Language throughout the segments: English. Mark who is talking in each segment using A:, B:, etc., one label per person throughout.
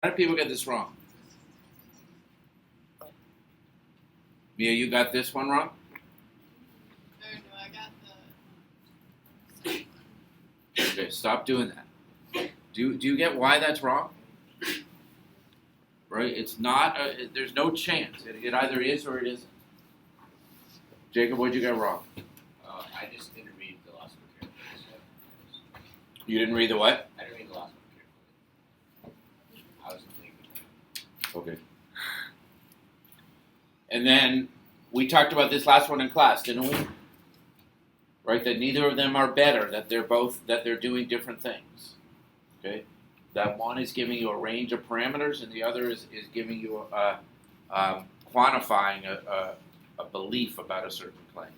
A: How do people get this wrong? Mia, you got this one wrong?
B: Oh no, I got the.
A: Okay, stop doing that. Do you get why that's wrong? Right? It's not. There's no chance. It either is or it isn't. Jacob, what'd you get wrong?
C: I just didn't read the last one carefully.
A: You didn't read the what?
C: I didn't read the last one carefully. I wasn't thinking.
A: Okay. And then we talked about this last one in class, didn't we? Right, that neither of them are better, that they're doing different things. Okay? That one is giving you a range of parameters and the other is giving you quantifying a belief about a certain claim.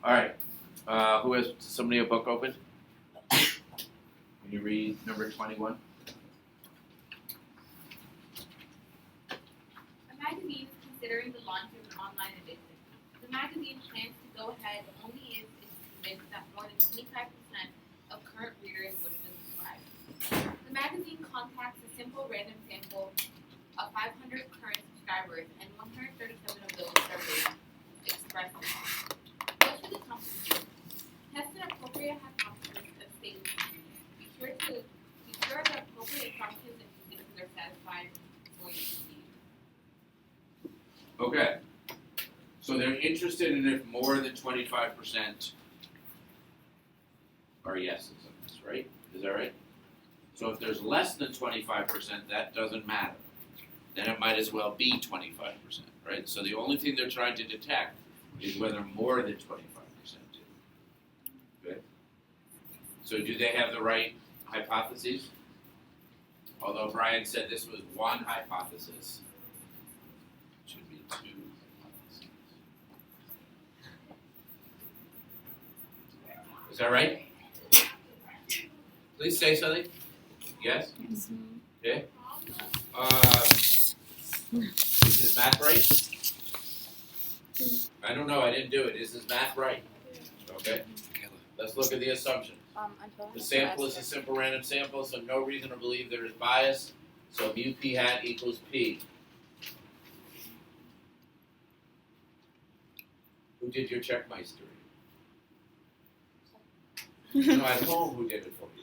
A: All right. Who has somebody a book open? Can you read number 21?
D: A magazine is considering the launch of an online edition. The magazine plans to go ahead only if it's convinced that more than 25% of current readers would subscribe. The magazine contacts a simple random sample of 500 current subscribers, and 137 of those surveyed express interest. What should the company do? Test an appropriate hypothesis that states be sure of the appropriate assumptions and conditions are satisfied before you proceed.
A: Okay. So they're interested in if more than 25% are yeses on this, right? Is that right? So if there's less than 25%, that doesn't matter. Then it might as well be 25%, right? So the only thing they're trying to detect is whether more than 25% do. Good. So do they have the right hypotheses? Although Brian said this was one hypothesis. It should be two hypotheses. Is that right? Please say something. Yes? Okay. Is his math right? I don't know. I didn't do it. Is his math right? Okay. Let's look at the assumption. The sample is a simple random sample, so no reason to believe there is bias. So mu p hat equals p. Who did your checkmeister? No, at home, who did it for you?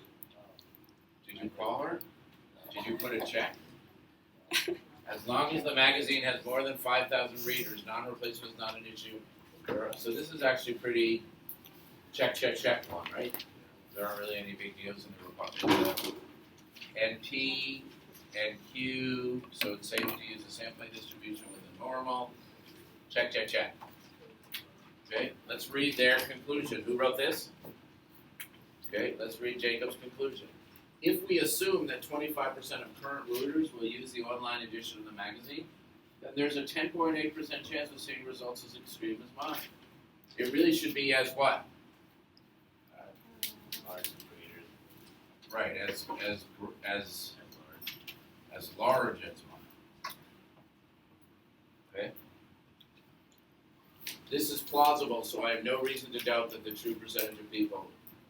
A: Did you call her? Did you put a check? As long as the magazine has more than 5,000 readers, non-replacement is not an issue. So this is actually pretty check one, right? There aren't really any big deals in the Republic. NP, NQ, so it's safe to use a sampling distribution within normal. Check. Okay, let's read their conclusion. Who wrote this? Okay, let's read Jacob's conclusion. If we assume that 25% of current readers will use the online edition of the magazine, then there's a 10.8% chance of seeing results as extreme as mine. It really should be as what?
C: Large readers.
A: Right, as large as mine. Okay? This is plausible, so I have no reason to doubt that the true percentage of people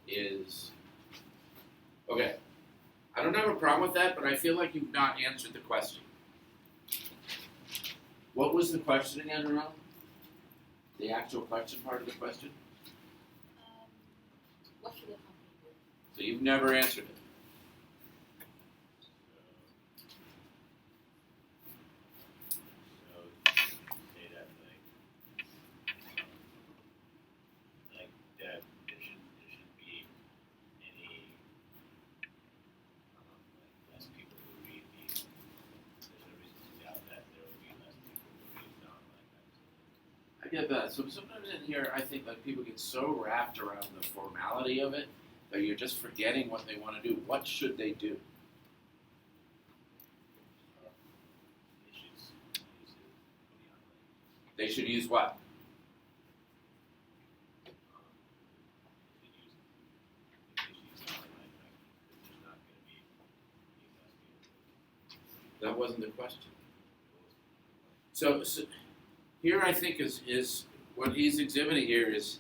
A: is... Okay. I don't have a problem with that, but I feel like you've not answered the question. What was the question again, Ronald? The actual question part of the question?
D: What should the company do?
A: So you've never answered it.
C: So say that like that there shouldn't be any like less people who read these. There's no reason to doubt that there will be less people who read the online magazine.
A: I get that. So sometimes in here, I think like people get so wrapped around the formality of it that you're just forgetting what they want to do. What should they do?
C: They should use it fully online.
A: They should use what?
C: They should use the online magazine because there's not going to be any less people.
A: That wasn't the question. So here I think is what he's exhibiting here is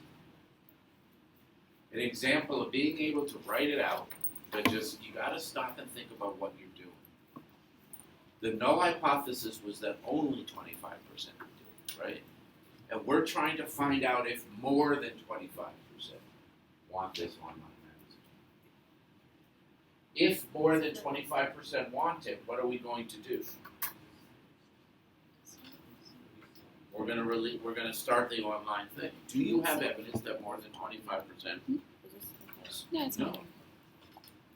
A: an example of being able to write it out but just, you gotta stop and think about what you're doing. The null hypothesis was that only 25% would do it, right? And we're trying to find out if more than 25% want this online magazine. If more than 25% want it, what are we going to do? We're gonna start the online thing. Do you have evidence that more than 25%? No.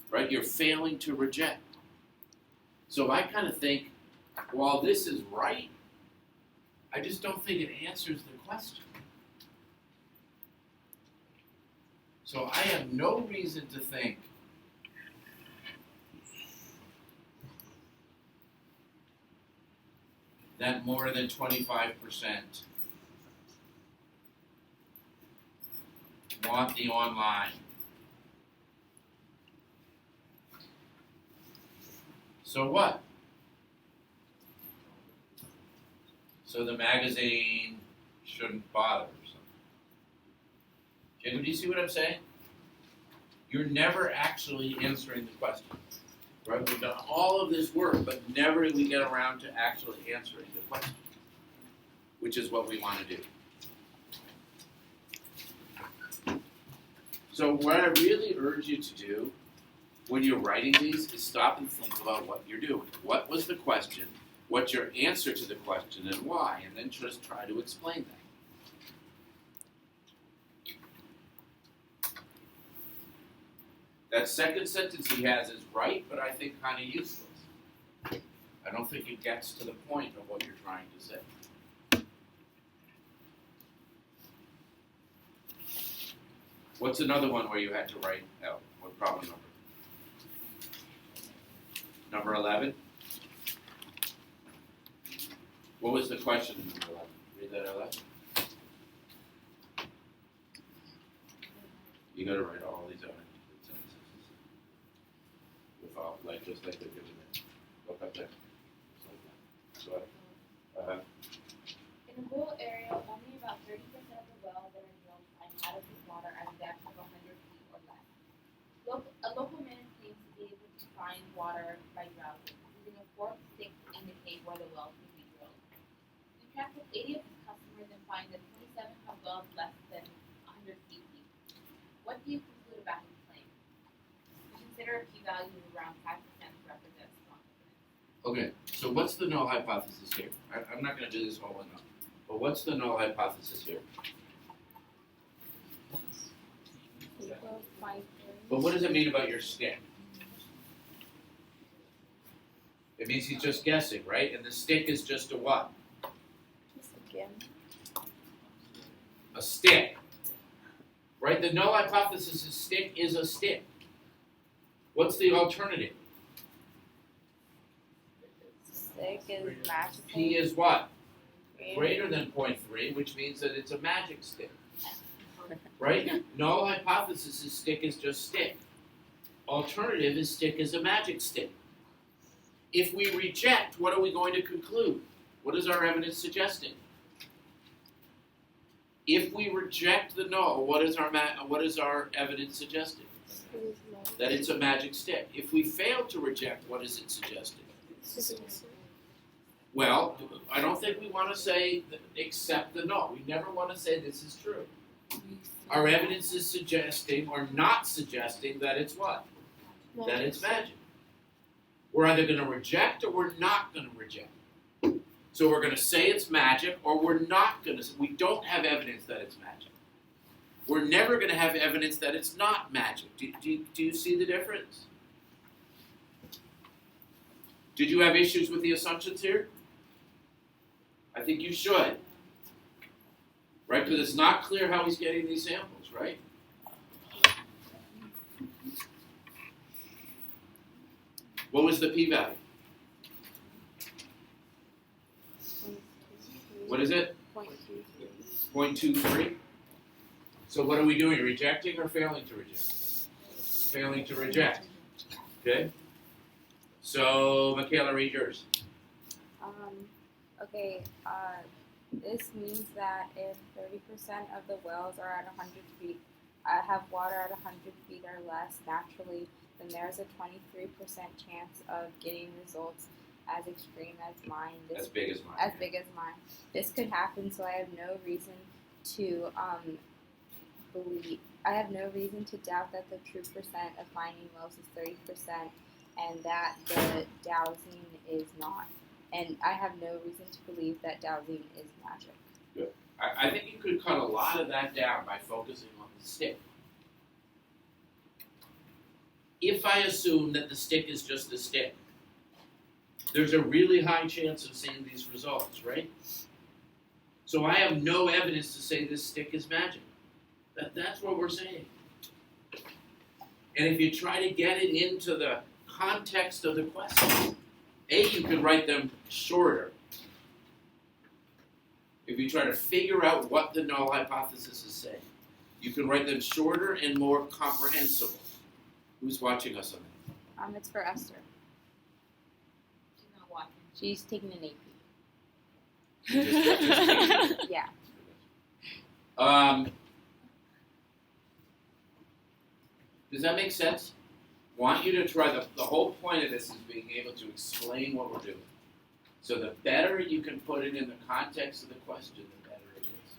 A: Right? You're failing to reject. So I kind of think, while this is right, I just don't think it answers the question. So I have no reason to think that more than 25% want the online. So what? So the magazine shouldn't bother or something. Jacob, do you see what I'm saying? You're never actually answering the question. Right? We've done all of this work, but never do we get around to actually answering the question, which is what we want to do. So what I really urge you to do when you're writing these is stop and think about what you're doing. What was the question? What's your answer to the question and why? And then just try to explain that. That second sentence he has is right, but I think kind of useless. I don't think it gets to the point of what you're trying to say. What's another one where you had to write out? What problem number? Number 11? What was the question in number 11? Read that out loud. You gotta write all these out in sentences. Without, just like they're giving it. Look up there. Just like that. Go ahead.
D: In a rural area, only about 30% of the wells that are drilled find adequate water at a depth of 100 feet or less. A local man claims to be able to find water by browsing, using a forked stick to indicate where the well could be drilled. We tracked with 80 of his customers and find that 27 have wells less than 100 feet deep. What do you conclude about his claim? We consider a p-value of around 5% represents strong evidence.
A: Okay, so what's the null hypothesis here? I'm not going to do this whole one up. But what's the null hypothesis here? But what does it mean about your stick? It means he's just guessing, right? And the stick is just a what? A stick. Right? The null hypothesis is stick is a stick. What's the alternative?
E: Stick is magic.
A: P is what? Greater than 0.3, which means that it's a magic stick. Right? Null hypothesis is stick is just stick. Alternative is stick is a magic stick. If we reject, what are we going to conclude? What is our evidence suggesting? If we reject the null, what is our evidence suggesting? That it's a magic stick. If we fail to reject, what is it suggesting? Well, I don't think we want to say accept the null. We never want to say this is true. Our evidence is suggesting or not suggesting that it's what? That it's magic. We're either going to reject or we're not going to reject. So we're going to say it's magic or we're not going to. We don't have evidence that it's magic. We're never going to have evidence that it's not magic. Do you see the difference? Did you have issues with the assumptions here? I think you should. Right? Because it's not clear how he's getting these samples, right? What was the p-value? What is it? 0.23. So what are we doing? Rejecting or failing to reject? Failing to reject. Okay? So, Michaela, read yours.
E: Okay, this means that if 30% of the wells are at 100 feet, have water at 100 feet or less, naturally, then there's a 23% chance of getting results as extreme as mine.
A: As big as mine.
E: As big as mine. This could happen, so I have no reason to doubt that the true percent of finding whales is 30%, and that the dowsing is not. And I have no reason to believe that dowsing is magic.
A: I think you could cut a lot of that down by focusing on the stick. If I assume that the stick is just the stick, there's a really high chance of seeing these results, right? So I have no evidence to say this stick is magic. That's what we're saying. And if you try to get it into the context of the question, you can write them shorter. If you try to figure out what the null hypothesis is saying, you can write them shorter and more comprehensible. Who's watching us on that?
E: It's for Esther.
D: She's not watching.
E: She's taking an AP.
A: Just
E: Yeah.
A: Does that make sense? Want you to try, the whole point of this is being able to explain what we're doing. So the better you can put it in the context of the question, the better it is.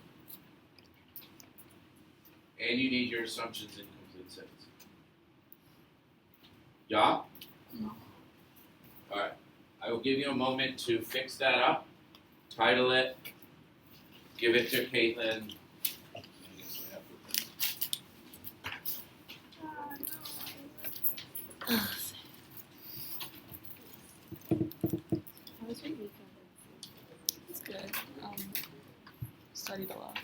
A: And you need your assumptions in complete sentence. Yeah? Alright. I will give you a moment to fix that up. Title it. Give it to Caitlin.
E: How was your weekend?
F: It's good. Studied a lot.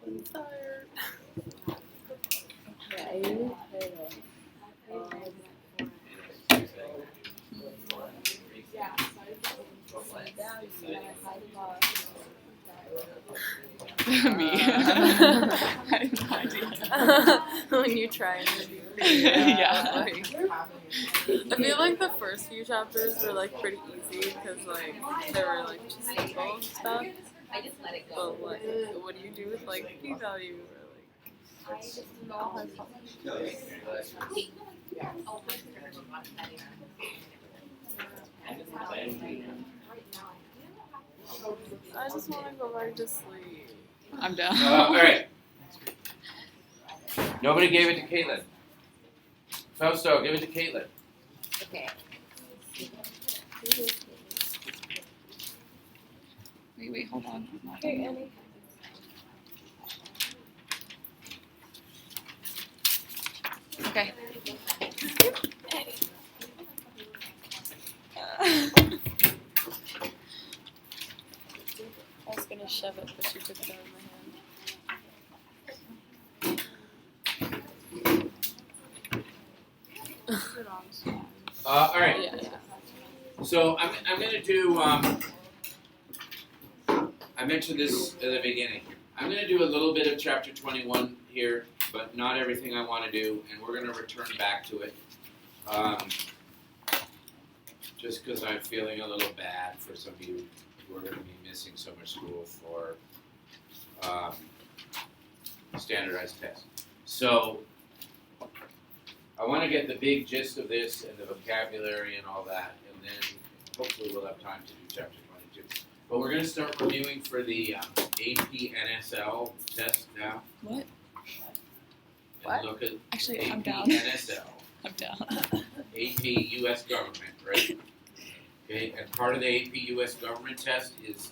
F: I'm tired.
E: Yeah, you
F: Me. I have no idea.
G: When you try and
F: Yeah.
G: like, I feel like the first few chapters were like pretty easy because like they were like just simple stuff.
D: I just let it go.
G: But like, what do you do with like p-value or like?
D: I just know how to Oh, my sister watched that.
G: I just want to go back to sleep.
F: I'm down.
A: Alright. Nobody gave it to Caitlin. Fausto, give it to Caitlin.
E: Okay.
F: Wait, hold on.
G: Hey, Annie.
F: Okay.
G: I was gonna shove it, but you took it out of my hand.
A: Alright.
G: Yeah.
A: So I'm gonna do I mentioned this at the beginning. I'm gonna do a little bit of chapter 21 here, but not everything I want to do, and we're gonna return back to it. Just because I'm feeling a little bad for some of you who are gonna be missing summer school for standardized tests. So I want to get the big gist of this and the vocabulary and all that, and then hopefully we'll have time to do chapter 22. But we're going to start reviewing for the AP NSL test now.
F: What?
A: And
G: What?
A: look at
F: Actually,
A: AP
F: I'm down.
A: NSL,
F: I'm down.
A: AP US government, right? Okay, and part of the AP US government test is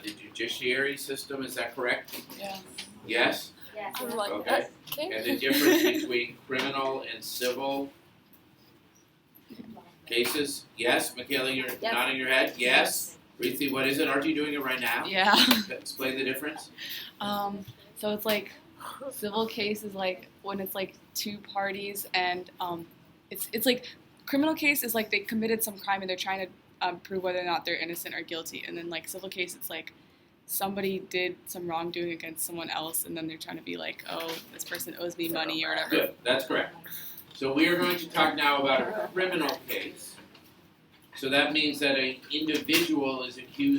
A: the judiciary system, is that correct?
F: Yeah.
A: Yes?
D: Yes.
G: I was like,
A: Okay. And the difference between criminal and civil cases? Yes? Michaela, you're
E: Yes.
A: nodding your head? Yes? Rithi, what is it? Aren't you doing it right now?
F: Yeah.
A: Explain the difference.
F: So it's like civil case is like when it's like two parties and it's like criminal case is like they committed some crime and they're trying to prove whether or not they're innocent or guilty, and then like civil case it's like somebody did some wrongdoing against someone else and then they're trying to be like, oh, this person owes me money or whatever.
A: Good, that's correct. So we are going to talk now about a criminal case. So that means that an individual is accused